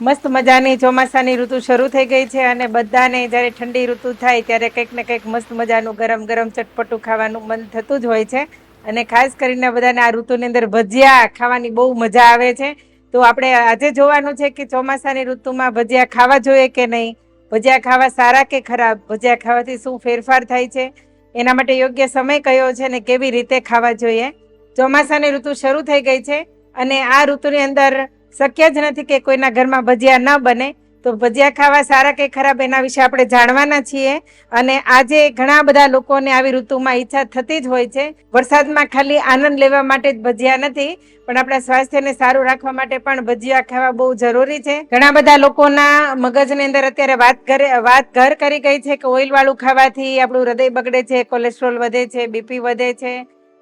મસ્ત મજાની ચોમાસાની ઋતુ શરૂ થઈ ગઈ છે અને બધાને જ્યારે ઠંડી ઋતુ થાય ત્યારે કંઈક ને કંઈક મસ્ત મજાનું ગરમ ગરમ ચટપટું ખાવાનું મન થતું જ હોય છે. અને ખાસ કરીને બધાને આ ઋતુની અંદર ભજીયા ખાવાની બહુ મજા આવે છે. તો આપણે આજે જોવાનું છે કે ચોમાસાની ઋતુમાં ભજીયા ખાવા જોઈએ કે નહીં, ભજીયા ખાવા સારા કે ખરાબ, ભજીયા ખાવાથી શું ફેરફાર થાય છે, એના માટે યોગ્ય સમય કયો છે ને કેવી રીતે ખાવા જોઈએ. ચોમાસાની ઋતુ શરૂ થઈ ગઈ છે અને આ ઋતુની અંદર શક્ય જ નથી કે કોઈના ઘરમાં ભજીયા ન બને. તો ભજીયા ખાવા સારા કે ખરાબ એના વિશે આપણે જાણવાના છીએ. અને આજે ઘણા બધા લોકોને આવી ઋતુમાં ઈચ્છા થતી જ હોય છે. વરસાદમાં ખાલી આનંદ લેવા માટે જ ભજીયા નથી, પણ આપણા સ્વાસ્થ્યને સારું રાખવા માટે પણ ભજીયા ખાવા બહુ જરૂરી છે. ઘણા બધા લોકોના મગજની અંદર અત્યારે વાત ઘર કરી ગઈ છે કે ઓઇલ વાળું ખાવાથી આપણું હૃદય બગડે છે, કોલેસ્ટ્રોલ વધે છે, બીપી વધે છે.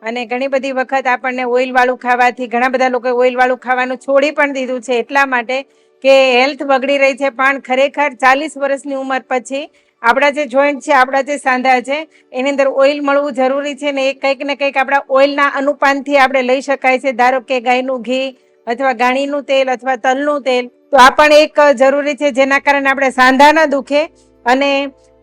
અને ઘણી બધી વખત આપણને ઓઇલ વાળું ખાવાથી ઘણા બધા લોકો ઓઇલ વાળું ખાવાનું છોડી પણ દીધું છે, એટલા માટે કે હેલ્થ બગડી રહી છે. પણ ખરેખર 40 વર્ષની ઉંમર પછી આપણા જે જોઈન્ટ છે, આપણા જે સાંધા છે, એની અંદર ઓઇલ મળવું જરૂરી છે ને એ કંઈક ને કંઈક આપણા ઓઇલના અનુપાનથી આપણે લઈ શકાય છે. ધારો કે ગાયનું ઘી અથવા ગાણીનું તેલ અથવા તલનું તેલ, તો આ પણ એક જરૂરી છે જેના કારણે આપણે સાંધા ન દુખે. અને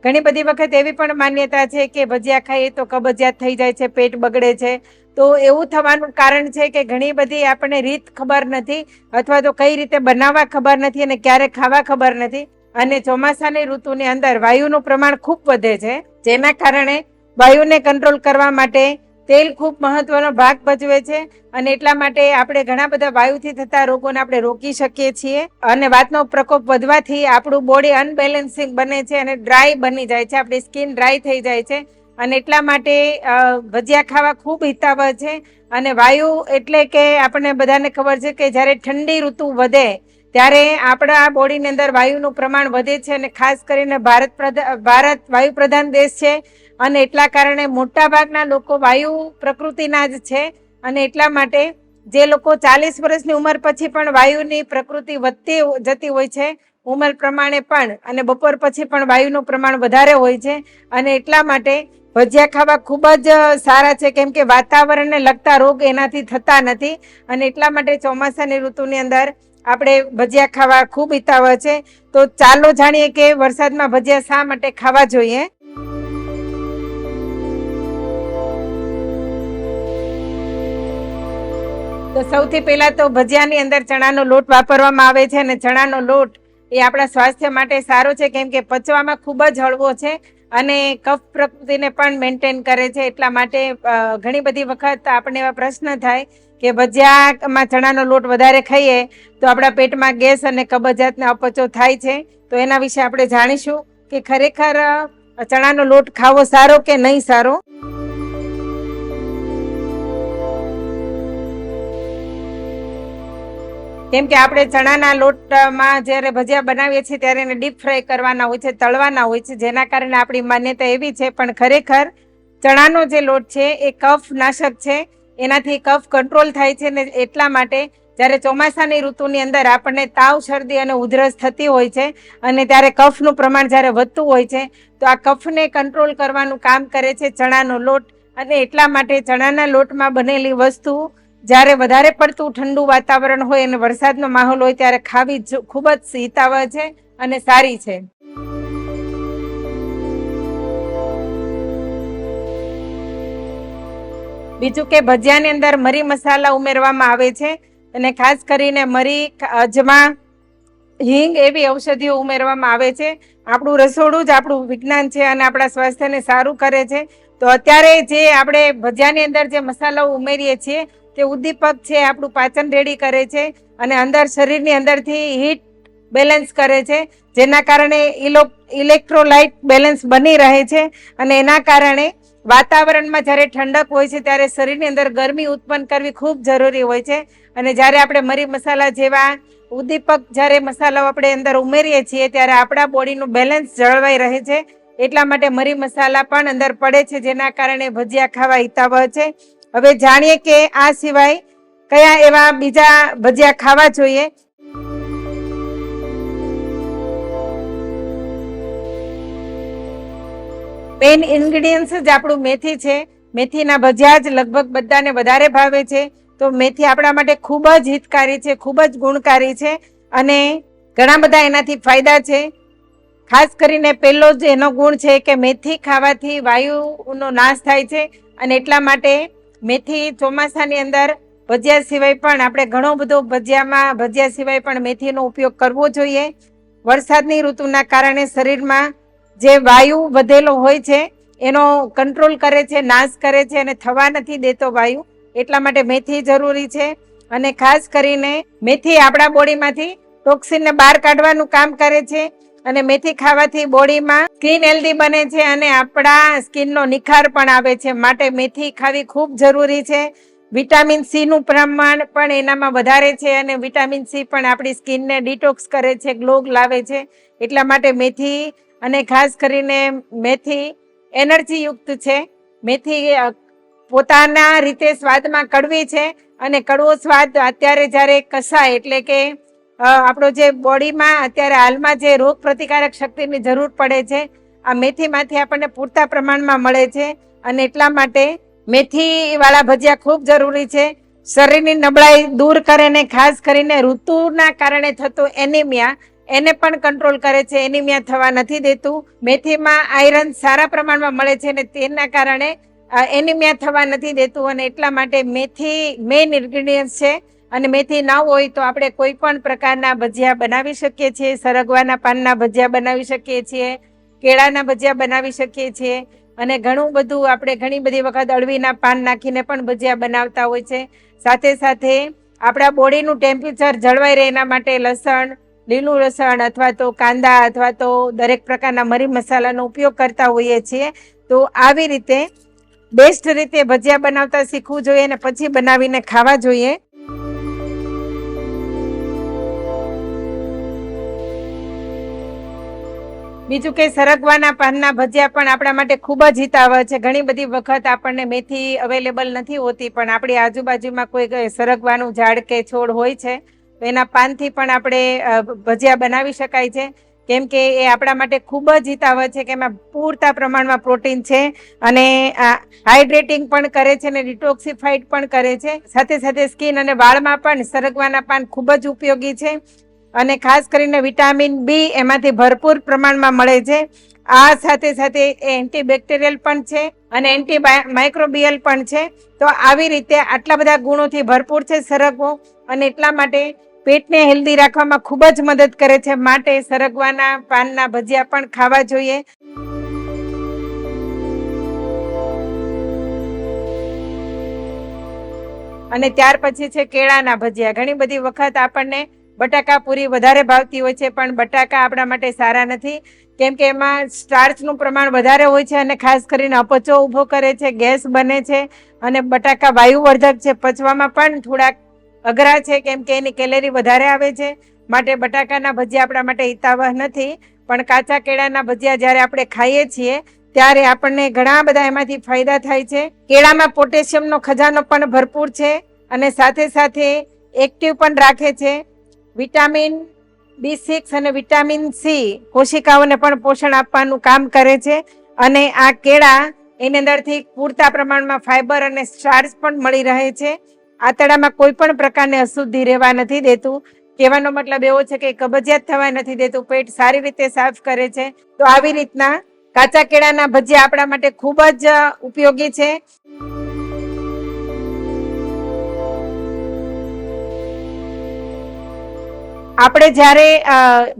ઘણી બધી વખત એવી પણ માન્યતા છે કે ભજીયા ખાઈએ તો કબજિયાત થઈ જાય છે, પેટ બગડે છે. તો એવું થવાનું કારણ છે કે ઘણી બધી આપણને રીત ખબર નથી અથવા તો કઈ રીતે બનાવવા ખબર નથી અને ક્યારે ખાવા ખબર નથી. અને ચોમાસાની ઋતુની અંદર વાયુનું પ્રમાણ ખૂબ વધે છે, જેના કારણે વાયુને કંટ્રોલ કરવા માટે તેલ ખૂબ મહત્વનો ભાગ ભજવે છે. અને એટલા માટે આપણે ઘણા બધા વાયુથી થતા રોગોને આપણે રોકી શકીએ છીએ. અને વાતનો પ્રકોપ વધવાથી આપણું બોડી અનબેલેન્સિંગ બને છે અને ડ્રાય બની જાય છે, આપણી સ્કિન ડ્રાય થઈ જાય છે. અને એટલા માટે ભજીયા ખાવા ખૂબ હિતાવહ છે. અને વાયુ એટલે કે આપણને બધાને ખબર છે કે જ્યારે ઠંડી ઋતુ વધે ત્યારે આપણા બોડીની અંદર વાયુનું પ્રમાણ વધે છે. અને ખાસ કરીને ભારત વાયુ પ્રધાન દેશ છે અને એટલા કારણે મોટા ભાગના લોકો વાયુ પ્રકૃતિના જ છે. અને એટલા માટે જે લોકો 40 વર્ષની ઉંમર પછી પણ વાયુની પ્રકૃતિ વધતી જતી હોય છે ઉંમર પ્રમાણે પણ, અને બપોર પછી પણ વાયુનું પ્રમાણ વધારે હોય છે. અને એટલા માટે ભજીયા ખાવા ખૂબ જ સારા છે, કેમ કે વાતાવરણને લગતા રોગ એનાથી થતા નથી. અને એટલા માટે ચોમાસાની ઋતુની અંદર આપણે ભજીયા ખાવા ખૂબ હિતાવહ છે. તો ચાલો જાણીએ કે વરસાદમાં ભજીયા શા માટે ખાવા જોઈએ. તો સૌથી પહેલા તો ભજીયાની અંદર ચણાનો લોટ વાપરવામાં આવે છે. અને ચણાનો લોટ એ આપણા સ્વાસ્થ્ય માટે સારો છે, કેમ કે પચવામાં ખૂબ જ હળવો છે અને કફ પ્રકૃતિને પણ મેન્ટેન કરે છે. એટલા માટે ઘણી બધી વખત આપણને એવા પ્રશ્ન થાય કે ભજીયામાં ચણાનો લોટ વધારે ખાઈએ તો આપણા પેટમાં ગેસ અને કબજિયાતને અપચો થાય છે. તો એના વિશે આપણે જાણીશું કે ખરેખર ચણાનો લોટ ખાવો સારો કે નહીં સારો. કેમ કે આપણે ચણાના લોટમાં જ્યારે ભજીયા બનાવીએ છીએ ત્યારે એને ડીપ ફ્રાય કરવાના હોય છે, તળવાના હોય છે, જેના કારણે આપણી માન્યતા એવી છે. પણ ખરેખર ચણાનો જે લોટ છે એ કફ નાશક છે, એનાથી કફ કંટ્રોલ થાય છે. ને એટલા માટે જ્યારે ચોમાસાની ઋતુની અંદર આપણને તાવ, શરદી અને ઉધરસ થતી હોય છે અને ત્યારે કફનું પ્રમાણ જ્યારે વધતું હોય છે, તો આ કફને કંટ્રોલ કરવાનું કામ કરે છે ચણાનો લોટ. અને એટલા માટે ચણાના લોટમાં બનેલી વસ્તુ જ્યારે વધારે પડતું ઠંડુ વાતાવરણ હોય અને વરસાદનો માહોલ હોય ત્યારે ખાવી ખૂબ જ હિતાવહ છે અને સારી છે. બીજું કે ભજીયાની અંદર મરી મસાલા ઉમેરવામાં આવે છે. અને ખાસ કરીને મરી, અજમા, હિંગ એવી ઔષધિઓ ઉમેરવામાં આવે છે. આપણું રસોડું જ આપણું વિજ્ઞાન છે અને આપણા સ્વાસ્થ્યને સારું કરે છે. તો અત્યારે જે આપણે ભજીયાની અંદર જે મસાલાઓ ઉમેરીએ છીએ તે ઉદ્દીપક છે, આપણું પાચન રેડી કરે છે અને અંદર શરીરની અંદરથી હીટ બેલેન્સ કરે છે, જેના કારણે ઇલેક્ટ્રોલાઇટ બેલેન્સ બની રહે છે. અને એના કારણે વાતાવરણમાં જ્યારે ઠંડક હોય છે ત્યારે શરીરની અંદર ગરમી ઉત્પન્ન કરવી ખૂબ જરૂરી હોય છે. અને જ્યારે આપણે મરી મસાલા જેવા ઉદ્દીપક જ્યારે મસાલાઓ આપણે અંદર ઉમેરીએ છીએ ત્યારે આપણા બોડીનું બેલેન્સ જળવાઈ રહે છે. એટલા માટે મરી મસાલા પણ અંદર પડે છે, જેના કારણે ભજીયા ખાવા હિતાવહ છે. હવે જાણીએ કે આ સિવાય કયા એવા બીજા ભજીયા ખાવા જોઈએ. મેઇન ઇન્ગ્રેડિયન્ટ્સ જ આપણું મેથી છે. મેથીના ભજીયા જ લગભગ બધાને વધારે ભાવે છે. તો મેથી આપણા માટે ખૂબ જ હિતકારી છે, ખૂબ જ ગુણકારી છે. અને ઘણા બધા એનાથી ફાયદા છે. ખાસ કરીને પહેલો જ એનો ગુણ છે કે મેથી ખાવાથી વાયુનો નાશ થાય છે, અને એટલા માટે મેથી ચોમાસાની અંદર ભજીયા સિવાય પણ આપણે ઘણો બધો ભજીયા સિવાય પણ મેથીનો ઉપયોગ કરવો જોઈએ. વરસાદની ઋતુના કારણે શરીરમાં જે વાયુ વધેલો હોય છે એનો કંટ્રોલ કરે છે, નાશ કરે છે, અને થવા નથી દેતો વાયુ. એટલા માટે મેથી જરૂરી છે. અને ખાસ કરીને મેથી આપણા બોડીમાંથી ટોક્સિનને બહાર કાઢવાનું કામ કરે છે. અને મેથી ખાવાથી બોડીમાં સ્કિન હેલ્ધી બને છે અને આપણા સ્કિનનો નિખાર પણ આવે છે. માટે મેથી ખાવી ખૂબ જરૂરી છે. વિટામિન સી નું પ્રમાણ પણ એનામાં વધારે છે, અને વિટામિન સી પણ આપણી સ્કિનને ડિટોક્સ કરે છે, ગ્લો લાવે છે. એટલા માટે મેથી, અને ખાસ કરીને મેથી એનર્જી યુક્ત છે. મેથી પોતાના રીતે સ્વાદમાં કડવી છે, અને કડવો સ્વાદ અત્યારે જ્યારે કસાય એટલે કે આપણો જે બોડીમાં અત્યારે હાલમાં જે રોગ પ્રતિકારક શક્તિની જરૂર પડે છે, આ મેથીમાંથી આપણને પૂરતા પ્રમાણમાં મળે છે. અને એટલા માટે મેથી વાળા ભજીયા ખૂબ જરૂરી છે. શરીરની નબળાઈ દૂર કરે, ને ખાસ કરીને ઋતુના કારણે થતો એનિમિયા એને પણ કંટ્રોલ કરે છે. એનિમિયા થવા નથી દેતું. મેથીમાં આયરન સારા પ્રમાણમાં મળે છે, ને તેના કારણે એનિમિયા થવા નથી દેતું. અને એટલા માટે મેથી મેઇન ઇન્ગ્રેડિયન્ટ છે. અને મેથી ના હોય તો આપણે કોઈ પણ પ્રકારના ભજીયા બનાવી શકીએ છીએ. સરગવાના પાનના ભજીયા બનાવી શકીએ છીએ, કેળાના ભજીયા બનાવી શકીએ છીએ, અને ઘણું બધું આપણે ઘણી બધી વખત અળવીના પાન નાખીને પણ ભજીયા બનાવતા હોય છે. સાથે સાથે આપણા બોડીનું ટેમ્પરેચર જળવાઈ રહે એના માટે લસણ, લીલું લસણ અથવા તો કાંદા અથવા તો દરેક પ્રકારના મરી મસાલાનો ઉપયોગ કરતા હોઈએ છીએ. તો આવી રીતે બેસ્ટ રીતે ભજીયા બનાવતા શીખવું જોઈએ, અને પછી બનાવીને ખાવા જોઈએ. બીજું કે સરગવાના પાનના ભજીયા પણ આપણા માટે ખૂબ જ હિતાવહ છે. ઘણી બધી વખત આપણને મેથી અવેલેબલ નથી હોતી, પણ આપણી આજુબાજુમાં કોઈ સરગવાનું ઝાડ કે છોડ હોય છે તો એના પાનથી પણ આપણે ભજીયા બનાવી શકાય છે. કેમ કે એ આપણા માટે ખૂબ જ હિતાવહ છે, કે એમાં પૂરતા પ્રમાણમાં પ્રોટીન છે, અને હાઇડ્રેટિંગ પણ કરે છે, અને ડિટોક્સિફાઈડ પણ કરે છે. સાથે સાથે સ્કિન અને વાળમાં પણ સરગવાના પાન ખૂબ જ ઉપયોગી છે. અને ખાસ કરીને વિટામિન બી એમાંથી ભરપૂર પ્રમાણમાં મળે છે. આ સાથે સાથે એન્ટીબેક્ટેરિયલ પણ છે, અને એન્ટી માઇક્રોબિયલ પણ છે. તો આવી રીતે આટલા બધા ગુણોથી ભરપૂર છે સરગવો, અને એટલા માટે પેટને હેલ્ધી રાખવામાં ખૂબ જ મદદ કરે છે. માટે સરગવાના પાનના ભજીયા પણ ખાવા જોઈએ. અને ત્યાર પછી છે કેળાના ભજીયા. ઘણી બધી વખત આપણને બટાકા પૂરી વધારે ભાવતી હોય છે, પણ બટાકા આપણા માટે સારા નથી. કેમ કે એમાં સ્ટાર્ચનું પ્રમાણ વધારે હોય છે, અને ખાસ કરીને અપચો ઊભો કરે છે, ગેસ બને છે, અને બટાકા વાયુવર્ધક છે, પચવામાં પણ થોડાક અઘરા છે, કેમ કે એની કેલેરી વધારે આવે છે. માટે બટાકાના ભજીયા આપણા માટે હિતાવહ નથી. પણ કાચા કેળાના ભજીયા જ્યારે આપણે ખાઈએ છીએ ત્યારે આપણને ઘણા બધા એમાંથી ફાયદા થાય છે. કેળામાં પોટેશિયમનો ખજાનો પણ ભરપૂર છે, અને સાથે સાથે એક્ટિવ પણ રાખે છે. વિટામિન B6 અને વિટામિન સી કોશિકાઓને પણ પોષણ આપવાનું કામ કરે છે. અને આ કેળા એની અંદરથી પૂરતા પ્રમાણમાં ફાઈબર અને સ્ટાર્ચ પણ મળી રહે છે. આંતરડામાં કોઈ પણ પ્રકારની અશુદ્ધિ રહેવા નથી દેતું. કહેવાનો મતલબ એવો છે કે કબજિયાત થવા નથી દેતું. પેટ સારી રીતે સાફ કરે છે. તો આવી રીતના કાચા કેળાના ભજીયા આપણા માટે ખૂબ જ ઉપયોગી છે. આપણે જ્યારે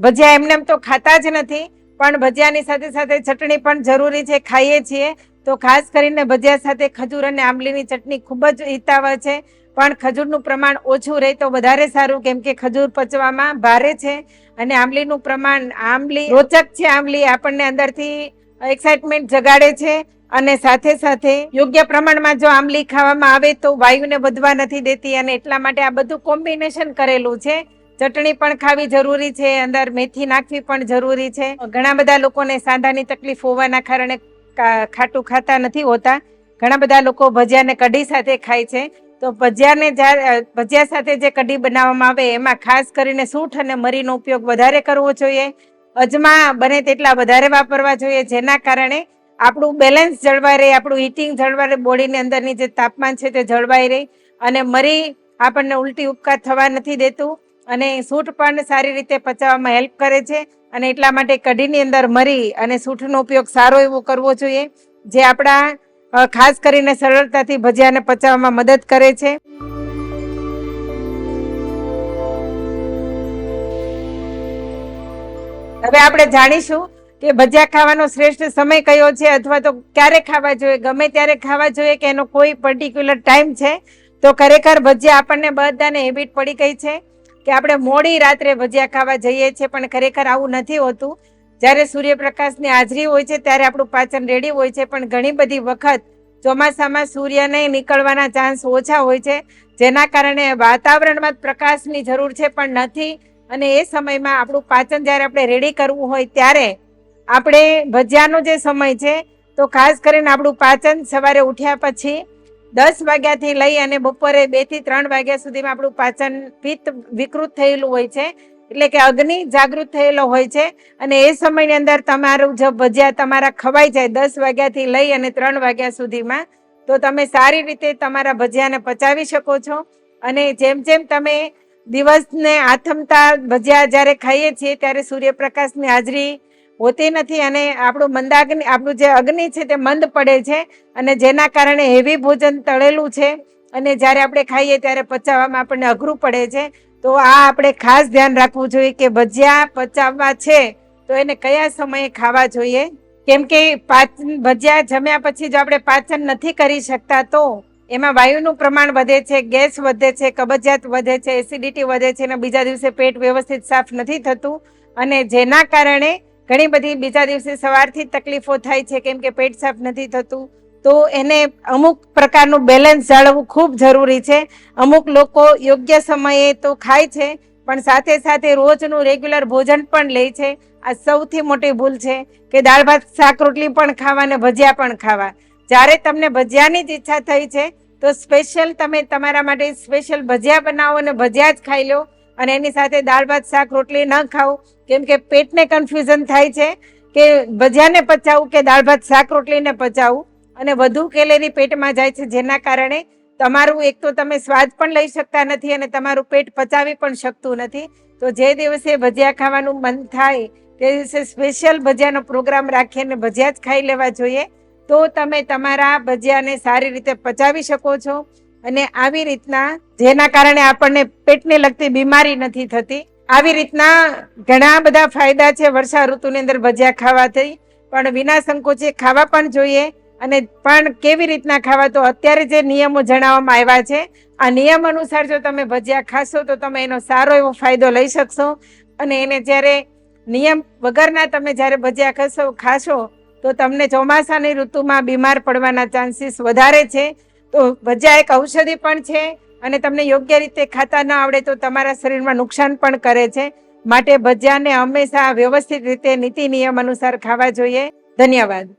ભજીયા એમને એમ તો ખાતા જ નથી, પણ ભજીયાની સાથે સાથે ચટણી પણ જરૂરી છે, ખાઈએ છીએ. તો ખાસ કરીને ભજીયા સાથે ખજૂર અને આંબલીની ચટણી ખૂબ જ હિતાવહ છે. પણ ખજૂરનું પ્રમાણ ઓછું રહે તો વધારે સારું, કેમ કે ખજૂર પચવામાં ભારે છે, અને આંબલીનું પ્રમાણ રોચક છે. આંબલી આપણને અંદરથી એક્સાઇટમેન્ટ જગાડે છે. અને સાથે સાથે યોગ્ય પ્રમાણમાં જો આંબલી ખાવામાં આવે તો વાયુને વધવા નથી દેતી, અને એટલા માટે આ બધું કોમ્બિનેશન કરેલું છે. ચટણી પણ ખાવી જરૂરી છે, અંદર મેથી નાખવી પણ જરૂરી છે. ઘણા બધા લોકોને સાંધાની તકલીફ હોવાના કારણે ખાટું ખાતા નથી હોતા. ઘણા બધા લોકો ભજીયાને કઢી સાથે ખાય છે. તો ભજીયા સાથે જે કઢી બનાવવામાં આવે એમાં ખાસ કરીને સૂંઠ અને મરીનો ઉપયોગ વધારે કરવો જોઈએ. અજમા બને તેટલા વધારે વાપરવા જોઈએ, જેના કારણે આપણું બેલેન્સ જળવાઈ રહે, આપણું હીટિંગ જળવાઈ રહે, બોડીની અંદરની જે તાપમાન છે તે જળવાઈ રહે. અને મરી આપણને ઉલટી ઉપકાર થવા નથી દેતું. અને સૂંઠ પણ સારી રીતે પચાવવામાં હેલ્પ કરે છે. અને એટલા માટે કઢીની અંદર મરી અને સૂંઠનો ઉપયોગ સારો એવો કરવો જોઈએ, જે આપણા ખાસ કરીને સરળતાથી ભજીયાને પચાવવામાં મદદ કરે છે. હવે આપણે જાણીશું કે ભજીયા ખાવાનો શ્રેષ્ઠ સમય કયો છે, અથવા તો ક્યારે ખાવા જોઈએ, ગમે ત્યારે ખાવા જોઈએ કે એનો કોઈ પર્ટિક્યુલર ટાઈમ છે. તો ખરેખર ભજીયા આપણને બધાને હેબિટ પડી ગઈ છે કે આપણે મોડી રાત્રે ભજીયા ખાવા જઈએ છીએ, પણ ખરેખર આવું નથી હોતું. જ્યારે સૂર્યપ્રકાશની હાજરી હોય છે ત્યારે આપણું પાચન રેડી હોય છે, પણ ઘણી બધી વખત ચોમાસામાં સૂર્યને નીકળવાના ચાન્સ ઓછા હોય છે, જેના કારણે વાતાવરણમાં પ્રકાશની જરૂર છે પણ નથી. અને એ સમયમાં આપણું પાચન જ્યારે આપણે રેડી કરવું હોય ત્યારે આપણે ભજીયાનો જે સમય છે, તો ખાસ કરીને આપણું પાચન સવારે ઉઠ્યા પછી 10 વાગ્યાથી લઈ અને બપોરે 2 થી 3 વાગ્યા સુધીમાં આપણું પાચન પિત્ત વિકૃત થયેલું હોય છે, એટલે કે અગ્નિ જાગૃત થયેલો હોય છે. અને એ સમયની અંદર તમારું જો ભજીયા તમારા ખવાઈ જાય 10 વાગ્યાથી લઈ અને 3 વાગ્યા સુધીમાં, તો તમે સારી રીતે તમારા ભજીયાને પચાવી શકો છો. અને જેમ જેમ તમે દિવસને આથમતા ભજીયા જ્યારે ખાઈએ છીએ ત્યારે સૂર્યપ્રકાશની હાજરી હોતી નથી અને આપણું જે અગ્નિ છે તે મંદ પડે છે, અને જેના કારણે હેવી ભોજન તળેલું છે અને જ્યારે આપણે ખાઈએ ત્યારે પચાવવામાં આપણને અઘરું પડે છે. તો આ આપણે ખાસ ધ્યાન રાખવું જોઈએ કે ભજીયા પચાવવા છે તો એને કયા સમયે ખાવા જોઈએ. કેમ કે ભજીયા જમ્યા પછી જો આપણે પાચન નથી કરી શકતા તો એમાં વાયુનું પ્રમાણ વધે છે, ગેસ વધે છે, કબજિયાત વધે છે, એસિડિટી વધે છે, અને બીજા દિવસે પેટ વ્યવસ્થિત સાફ નથી થતું, અને જેના કારણે ઘણી બધી બીજા દિવસે સવારથી તકલીફો થાય છે, કેમ કે પેટ સાફ નથી થતું. તો એને અમુક પ્રકારનું બેલેન્સ જાળવવું ખૂબ જરૂરી છે. અમુક લોકો યોગ્ય સમયે તો ખાય છે પણ સાથે સાથે રોજનું રેગ્યુલર ભોજન પણ લે છે. આ સૌથી મોટી ભૂલ છે કે દાળ ભાત શાક રોટલી પણ ખાવા અને ભજીયા પણ ખાવા. જ્યારે તમને ભજીયાની જ ઈચ્છા થઈ છે તો સ્પેશિયલ તમે તમારા માટે સ્પેશિયલ ભજીયા બનાવો અને ભજીયા જ ખાઈ લો, અને એની સાથે દાળ ભાત શાક રોટલી ન ખાઓ, કેમ કે પેટને કન્ફ્યુઝન થાય છે કે ભજીયાને પચાવવું કે દાળ ભાત શાક રોટલીને પચાવવું, અને વધુ કેલેરી પેટમાં જાય છે, જેના કારણે તમારું એક તો તમે સ્વાદ પણ લઈ શકતા નથી અને તમારું પેટ પચાવી પણ શકતું નથી. તો જે દિવસે ભજીયા ખાવાનું મન થાય તે દિવસે સ્પેશિયલ ભજીયાનો પ્રોગ્રામ રાખીને ભજીયા જ ખાઈ લેવા જોઈએ, તો તમે તમારા ભજીયાને સારી રીતે પચાવી શકો છો. અને આવી રીતના જેના કારણે આપણને પેટને લગતી બીમારી નથી થતી. આવી રીતના ઘણા બધા ફાયદા છે વર્ષા ઋતુની અંદર ભજીયા ખાવાથી, પણ વિના સંકોચે ખાવા પણ જોઈએ. અને પણ કેવી રીતના ખાવા, તો અત્યારે જે નિયમો જણાવવામાં આવ્યા છે આ નિયમ અનુસાર જો તમે ભજીયા ખાશો તો તમે એનો સારો એવો ફાયદો લઈ શકશો. અને એને જ્યારે નિયમ વગરના તમે જ્યારે ભજીયા ખાશો તો તમને ચોમાસાની ઋતુમાં બીમાર પડવાના ચાન્સીસ વધારે છે. તો ભજીયા એક ઔષધિ પણ છે, અને તમને યોગ્ય રીતે ખાતા ન આવડે તો તમારા શરીરમાં નુકસાન પણ કરે છે. માટે ભજીયાને હંમેશા વ્યવસ્થિત રીતે નીતિ નિયમ અનુસાર ખાવા જોઈએ. ધન્યવાદ.